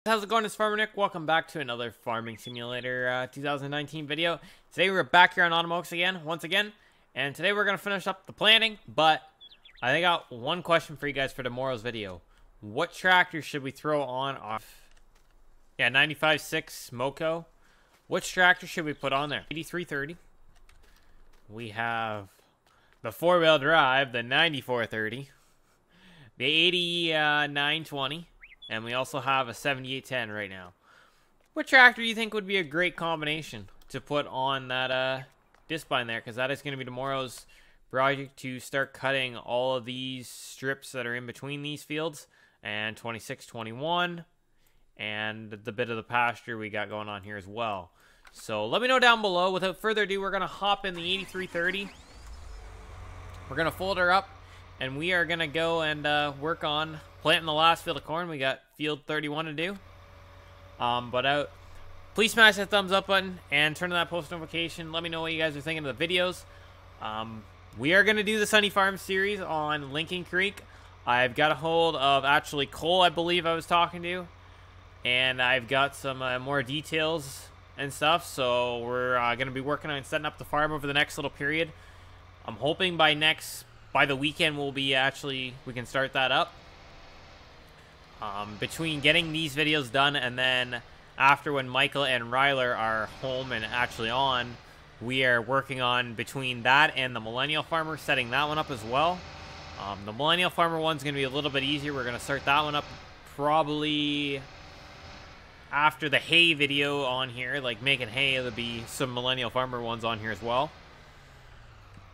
How's it going? It's Farmer Nick. Welcome back to another Farming Simulator 2019 video. Today we're back here on Moco again, once again, and today we're going to finish up the planting, but I got one question for you guys for tomorrow's video. What tractor should we throw on our 95.6 Moco? Which tractor should we put on there? 8330. We have the 4-wheel drive, the 9430, the 8920. And we also have a 7810 right now. What tractor do you think would be a great combination to put on that disc line there? Because that is going to be tomorrow's project, to start cutting all of these strips that are in between these fields. And 26, 21. And the bit of the pasture we got going on here as well. So let me know down below. Without further ado, we're going to hop in the 8330. We're going to fold her up. And we are going to go and work on planting the last field of corn. We got field 31 to do. Please smash that thumbs up button and turn on that post notification. Let me know what you guys are thinking of the videos. We are going to do the Sunny Farm series on Lincoln Creek. I've got a hold of actually Cole, I believe I was talking to. And I've got some more details and stuff. So we're going to be working on setting up the farm over the next little period. I'm hoping by the weekend we can start that up. Between getting these videos done and then after, when Michael and Ryler are home and actually on, we are working on, between that and the Millennial Farmer, setting that one up as well. The Millennial Farmer one's going to be a little bit easier. We're going to start that one up probably after the hay video on here, like making hay. There'll be some Millennial Farmer ones on here as well.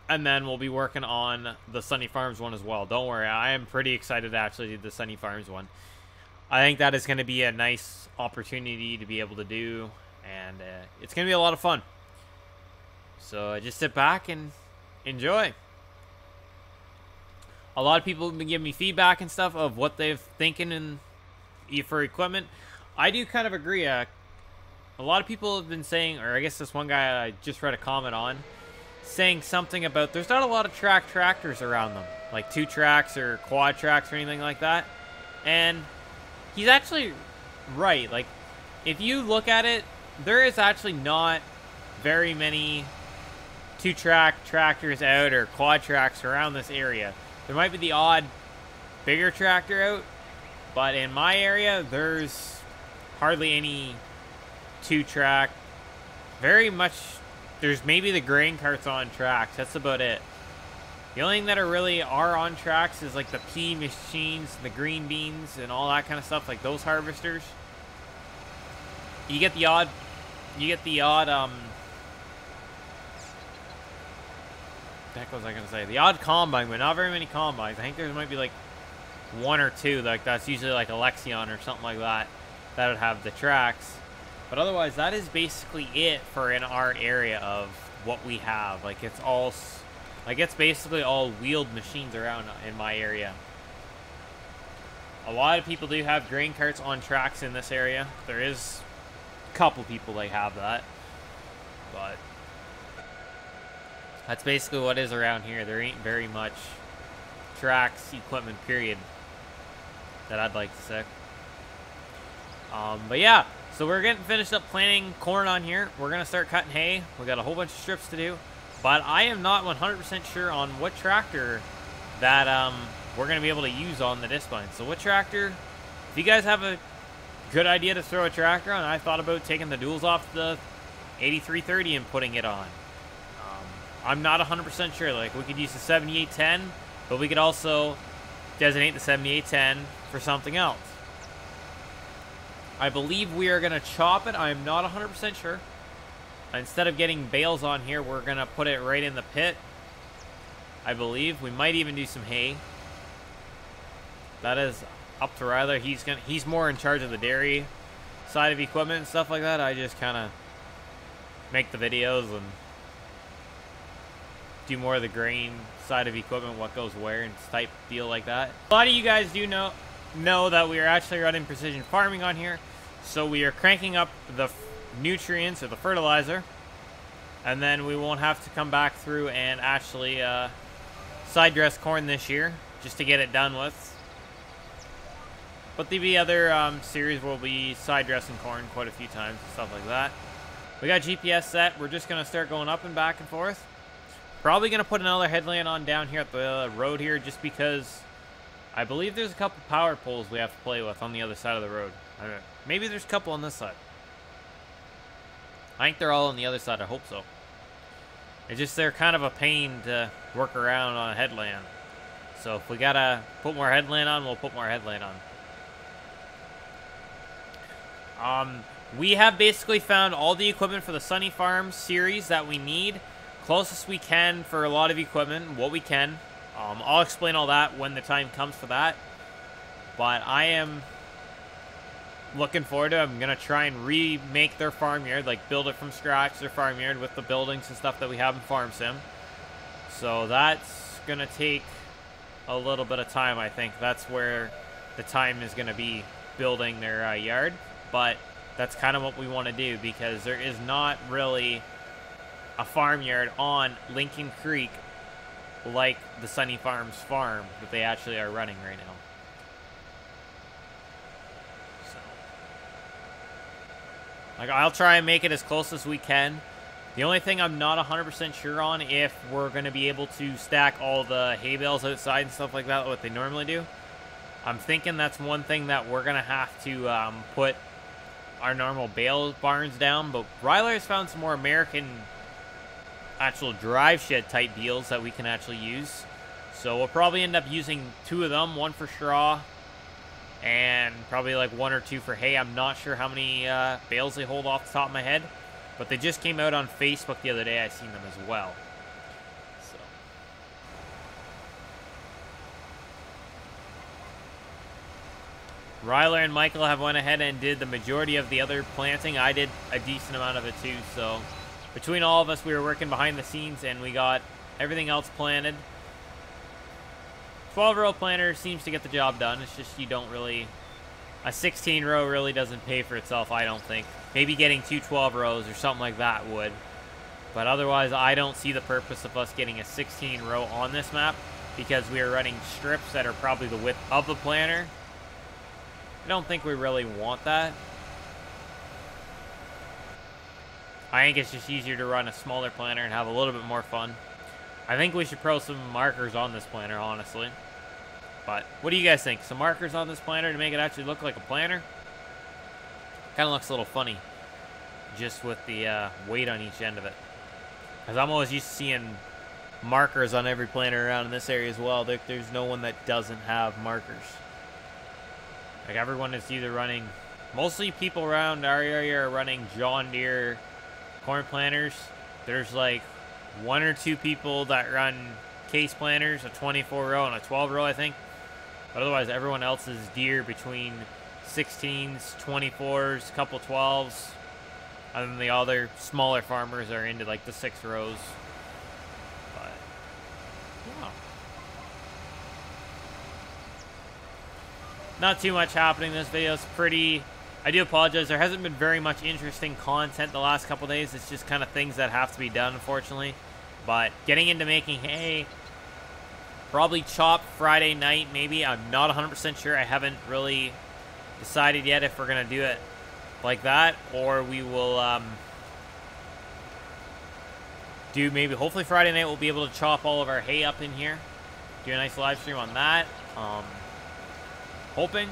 And then we'll be working on the Sunny Farms one as well. Don't worry, I am pretty excited to actually do the Sunny Farms one. I think that is going to be a nice opportunity to be able to do, and it's going to be a lot of fun. So just sit back and enjoy. A lot of people have been giving me feedback and stuff of what they're thinking for equipment. I do kind of agree. A lot of people have been saying, or I guess this one guy I just read a comment on, saying something about there's not a lot of tractors around them, like 2 tracks or quad tracks or anything like that. And he's actually right. Like, if you look at it, there is actually not very many 2-track tractors out or quad tracks around this area. There might be the odd bigger tractor out, but in my area there's hardly any 2-track. Very much, there's maybe the grain carts on tracks. That's about it. The only thing that are on tracks is like the pea machines, the green beans, and all that kind of stuff, like those harvesters. You get the odd, what the heck was I gonna say? The odd combine, but not very many combines. I think there might be like 1 or 2. Like, that's usually like a Lexion or something like that that would have the tracks. But otherwise, that is basically it for in our area of what we have. Like, it's basically all wheeled machines around in my area. A lot of people do have grain carts on tracks in this area. There is a couple people that have that, but that's basically what is around here. There ain't very much tracks equipment, period, that I'd like to say. But yeah. So we're getting finished up planting corn on here. We're going to start cutting hay. We got a whole bunch of strips to do. But I am not 100% sure on what tractor that we're going to be able to use on the disc line. So what tractor, if you guys have a good idea to throw a tractor on, I thought about taking the duals off the 8330 and putting it on. I'm not 100% sure. Like, we could use the 7810, but we could also designate the 7810 for something else. I believe we are going to chop it. I'm not 100% sure. Instead of getting bales on here, we're going to put it right in the pit. I believe. We might even do some hay. That is up to Ryler. He's more in charge of the dairy side of equipment and stuff like that. I just kind of make the videos and do more of the grain side of equipment, what goes where and type deal like that. A lot of you guys do know that we are actually running precision farming on here. So we are cranking up the nutrients or the fertilizer, and then we won't have to come back through and actually side dress corn this year, just to get it done with. But the other series will be side dressing corn quite a few times and stuff like that. We got GPS set. We're just going to start going up and back and forth. Probably going to put another headland on down here at the road here just because I believe there's a couple power poles we have to play with on the other side of the road. Maybe there's a couple on this side. I think they're all on the other side. I hope so. It's just they're kind of a pain to work around on a headland. So if we got to put more headland on, we'll put more headland on. We have basically found all the equipment for the Sunny Farm series that we need. Closest we can for a lot of equipment, what we can. I'll explain all that when the time comes for that. But I am looking forward to it. I'm going to try and remake their farmyard, like build it from scratch, their farmyard with the buildings and stuff that we have in Farm Sim. So that's going to take a little bit of time, I think. That's where the time is going to be, building their yard. But that's kind of what we want to do because there is not really a farmyard on Lincoln Creek like the Sunny Farms farm that they actually are running right now. So, like, I'll try and make it as close as we can. The only thing I'm not 100% sure on if we're going to be able to stack all the hay bales outside and stuff like that, what they normally do. I'm thinking that's one thing that we're going to have to put our normal bale barns down, but Ryler has found some more American actual drive shed type deals that we can actually use. So we'll probably end up using 2 of them, one for straw and probably like 1 or 2 for hay. I'm not sure how many bales they hold off the top of my head, but they just came out on Facebook the other day. I seen them as well. So Ryler and Michael have went ahead and did the majority of the other planting. I did a decent amount of it too, so between all of us, we were working behind the scenes, and we got everything else planted. 12-row planter seems to get the job done. It's just you don't really... A 16-row really doesn't pay for itself, I don't think. Maybe getting 2 12-rows or something like that would. But otherwise, I don't see the purpose of us getting a 16-row on this map because we are running strips that are probably the width of the planter. I don't think we really want that. I think it's just easier to run a smaller planter and have a little bit more fun. I think we should throw some markers on this planter, honestly. But what do you guys think? Some markers on this planter to make it actually look like a planter? Kind of looks a little funny, just with the weight on each end of it. Because I'm always used to seeing markers on every planter around in this area as well. There's no one that doesn't have markers. Like, everyone is either running... Mostly people around our area are running Johndeere corn planters. There's like 1 or 2 people that run case planters, a 24-row and a 12-row, I think. But otherwise, everyone else is Deere between 16s, 24s, couple 12s. And then the other smaller farmers are into like the 6 rows. But, yeah. Not too much happening in this video. It's pretty... I do apologize. There hasn't been very much interesting content the last couple days. It's just kind of things that have to be done, unfortunately. But getting into making hay, probably chop Friday night, maybe. I'm not 100% sure. I haven't really decided yet if we're going to do it like that, or we will do maybe, hopefully Friday night we'll be able to chop all of our hay up in here. Do a nice live stream on that. Hoping.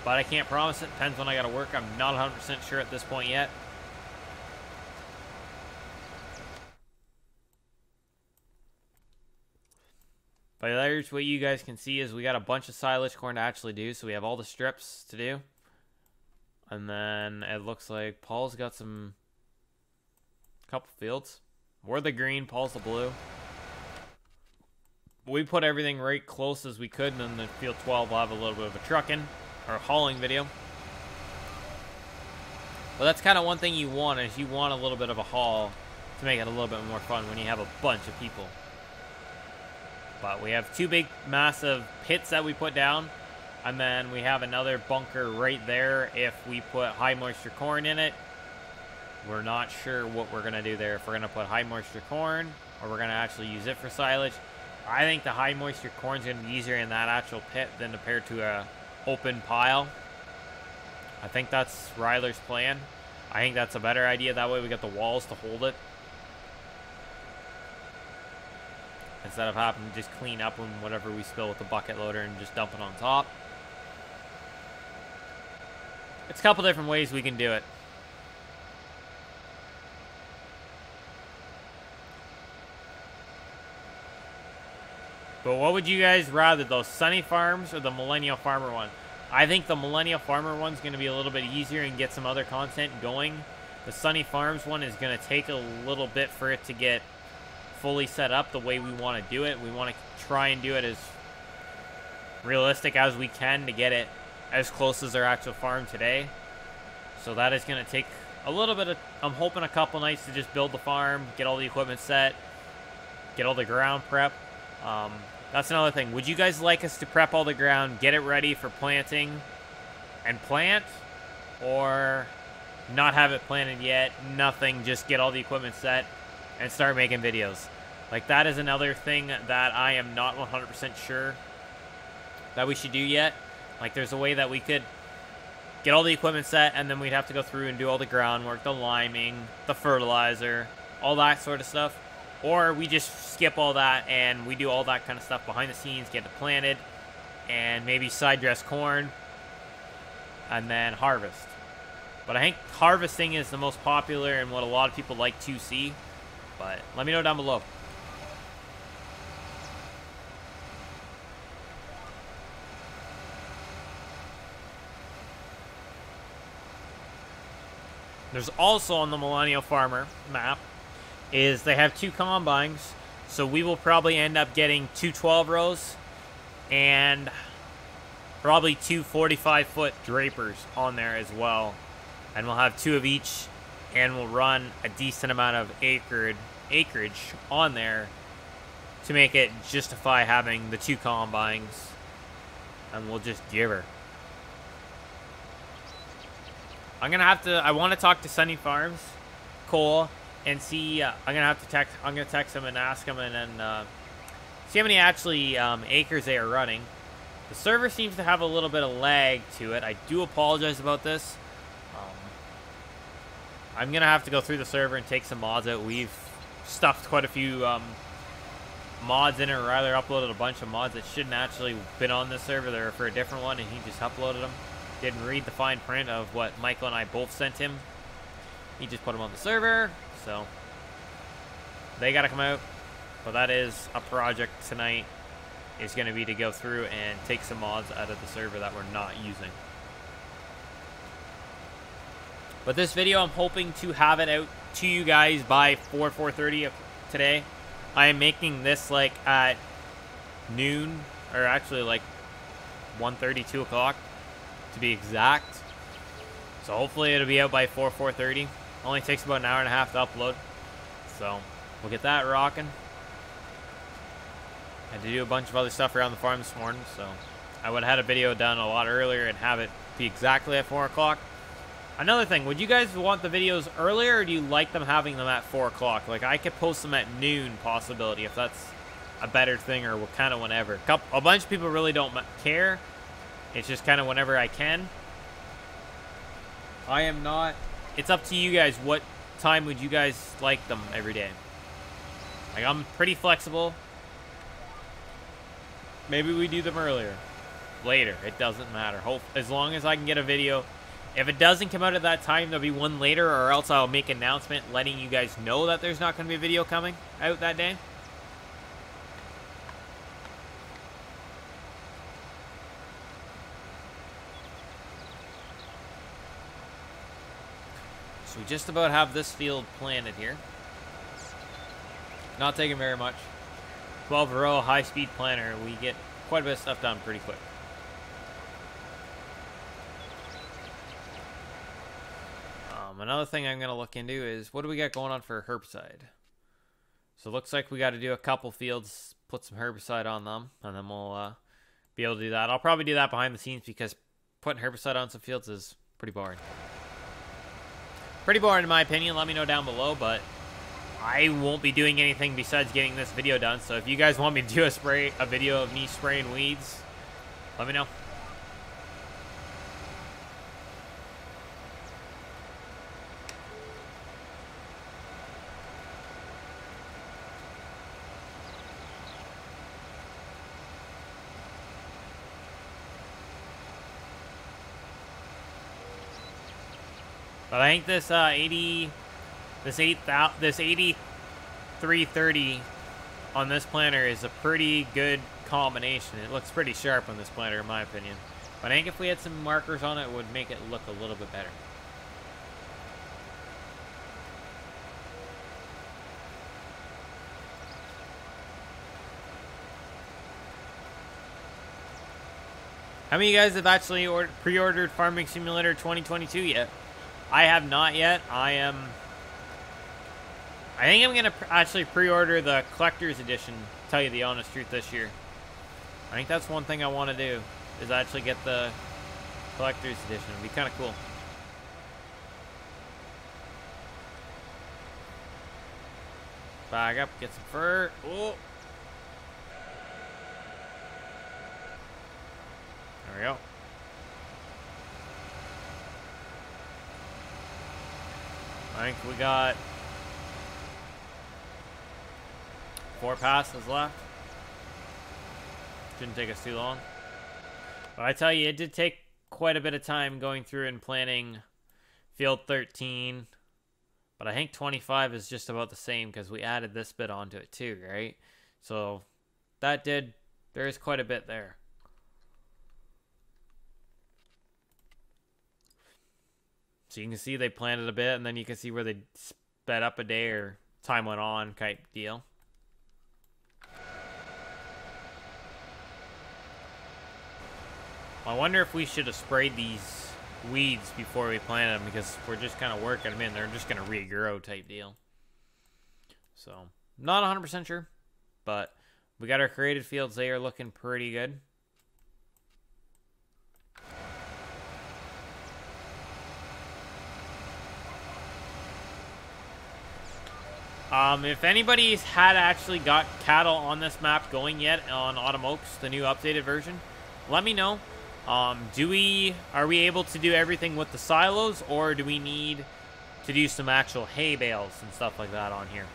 But I can't promise it. Depends when I got to work. I'm not 100% sure at this point yet. But there's what you guys can see is we got a bunch of silage corn to actually do. So we have all the strips to do. And then it looks like Paul's got some... couple fields. We're the green, Paul's the blue. We put everything right close as we could. And then the field 12 will have a little bit of a trucking. Or hauling video. Well, that's kind of one thing you want, is you want a little bit of a haul to make it a little bit more fun when you have a bunch of people. But we have 2 big massive pits that we put down, and then we have another bunker right there if we put high moisture corn in it. We're not sure what we're going to do there, if we're going to put high moisture corn or we're going to actually use it for silage. I think the high moisture corn is going to be easier in that actual pit than compared to a open pile. I think that's Ryler's plan. I think that's a better idea. That way we got the walls to hold it. Instead of having to just clean up when whatever we spill with the bucket loader and just dump it on top. It's a couple different ways we can do it. But what would you guys rather, those Sunny Farms or the Millennial Farmer one? I think the Millennial Farmer one's going to be a little bit easier and get some other content going. The Sunny Farms one is going to take a little bit for it to get fully set up the way we want to do it. We want to try and do it as realistic as we can to get it as close as our actual farm today. So that is going to take a little bit of, I'm hoping a couple nights to just build the farm, get all the equipment set, get all the ground prep. That's another thing. Would you guys like us to prep all the ground, get it ready for planting and plant, or not have it planted yet, nothing, just get all the equipment set and start making videos? Like, that is another thing that I am not 100% sure that we should do yet. Like, there's a way that we could get all the equipment set, and then we'd have to go through and do all the groundwork, the liming, the fertilizer, all that sort of stuff. Or we just skip all that and we do all that kind of stuff behind the scenes, get it planted, and maybe side dress corn, and then harvest. But I think harvesting is the most popular and what a lot of people like to see. But let me know down below. There's also on the Millennial Farmer map is they have 2 combines, so we will probably end up getting 2 12 rows and probably 2 45-foot drapers on there as well, and we'll have 2 of each, and we'll run a decent amount of acreage on there to make it justify having the 2 combines, and we'll just give her. I'm gonna talk to Sunny Farms, Cole, and see, I'm gonna text him and ask him, and then see how many actually acres they are running. The server seems to have a little bit of lag to it. I do apologize about this. I'm gonna have to go through the server and take some mods out. We've stuffed quite a few mods in it, or rather uploaded a bunch of mods that shouldn't actually been on this server. They're for a different one, and he just uploaded them. Didn't read the fine print of what Michael and I both sent him. He just put them on the server. So they got to come out, but that is a project tonight, is going to be to go through and take some mods out of the server that we're not using. But this video, I'm hoping to have it out to you guys by 4:30 today. I am making this like at noon, or actually like 1:30, 2 o'clock to be exact. So hopefully it'll be out by 4:30. Only takes about an hour and a half to upload. So we'll get that rocking. Had to do a bunch of other stuff around the farm this morning, so I would have had a video done a lot earlier and have it be exactly at 4 o'clock. Another thing, would you guys want the videos earlier, or do you like them having them at 4 o'clock? Like, I could post them at noon, possibility, if that's a better thing, or kind of whenever. A bunch of people really don't care. It's just kind of whenever I can. I am not... It's up to you guys. What time would you guys like them every day? Like, I'm pretty flexible. Maybe we do them earlier. Later. It doesn't matter. As long as I can get a video. If it doesn't come out at that time, there'll be one later, or else I'll make an announcement letting you guys know that there's not going to be a video coming out that day. So we just about have this field planted here. Not taking very much. 12-row high-speed planter. We get quite a bit of stuff done pretty quick. Another thing I'm going to look into is what do we got going on for herbicide? So it looks like we got to do a couple fields, put some herbicide on them, and then we'll be able to do that. I'll probably do that behind the scenes because putting herbicide on some fields is pretty boring. Pretty boring in my opinion. Let me know down below, but I won't be doing anything besides getting this video done. So if you guys want me to do a video of me spraying weeds, let me know. But I think this 8330 on this planter is a pretty good combination. It looks pretty sharp on this planter, in my opinion. But I think if we had some markers on it, it would make it look a little bit better. How many of you guys have actually pre-ordered Farming Simulator 2022 yet? I have not yet. I think I'm going to actually pre-order the Collector's Edition, to tell you the honest truth, this year. I think that's one thing I want to do, is actually get the Collector's Edition. It'd be kind of cool. Back up, get some fur. Oh. There we go. I think we got 4 passes left. Shouldn't take us too long. But I tell you, it did take quite a bit of time going through and planning field 13. But I think 25 is just about the same because we added this bit onto it too, right? So that did, there is quite a bit there. So you can see they planted a bit, and then you can see where they sped up a day or time went on type deal. I wonder if we should have sprayed these weeds before we planted them, because we're just kind of working them in. They're just going to regrow type deal. So, not 100% sure, but we got our created fields. They are looking pretty good. If anybody's had actually got cattle on this map going yet on Autumn Oaks, the new updated version, let me know. Are we able to do everything with the silos, or do we need to do some actual hay bales and stuff like that on here?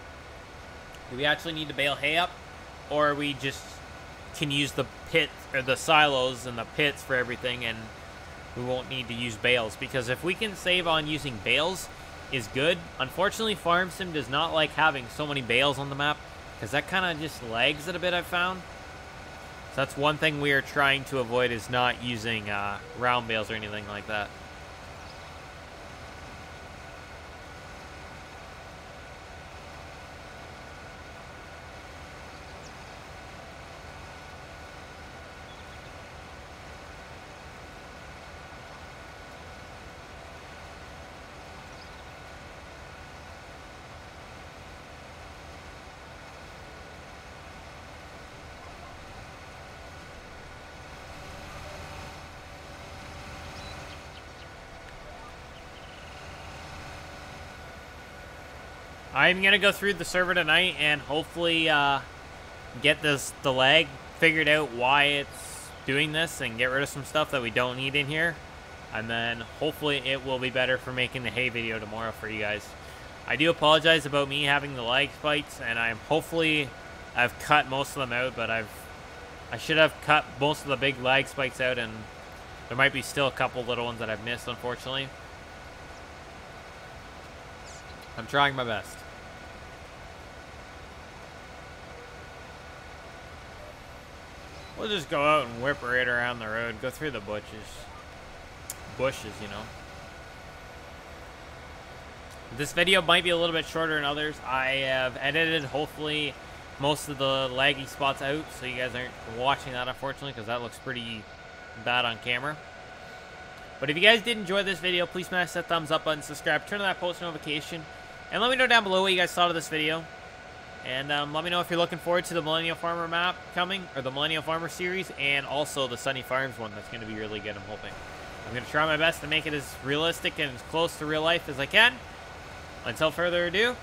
Do we actually need to bale hay up, or we just can use the pit or the silos and the pits for everything, and we won't need to use bales? Because if we can save on using bales, is good. Unfortunately, Farm Sim does not like having so many bales on the map, because that kind of just lags it a bit, I've found. So that's one thing we are trying to avoid, is not using round bales or anything like that. I'm going to go through the server tonight and hopefully get the lag figured out, why it's doing this, and get rid of some stuff that we don't need in here. And then hopefully it will be better for making the hay video tomorrow for you guys. I do apologize about me having the lag spikes, and I've cut most of them out, but I should have cut most of the big lag spikes out, and there might be still a couple little ones that I've missed, unfortunately. I'm trying my best. We'll just go out and whip right around the road, go through the bushes, you know. This video might be a little bit shorter than others. I have edited, hopefully, most of the laggy spots out, so you guys aren't watching that, unfortunately, because that looks pretty bad on camera. But if you guys did enjoy this video, please smash that thumbs up button, subscribe, turn on that post notification, and let me know down below what you guys thought of this video. And let me know if you're looking forward to the Millennial Farmer map coming, or the Millennial Farmer series, and also the Sunny Farms one. That's going to be really good, I'm hoping. I'm going to try my best to make it as realistic and as close to real life as I can. Until further ado,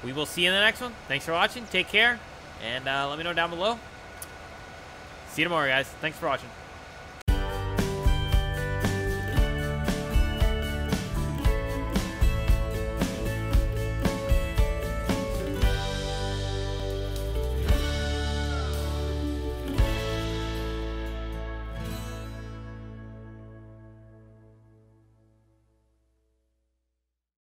we will see you in the next one. Thanks for watching. Take care. And let me know down below. See you tomorrow, guys. Thanks for watching.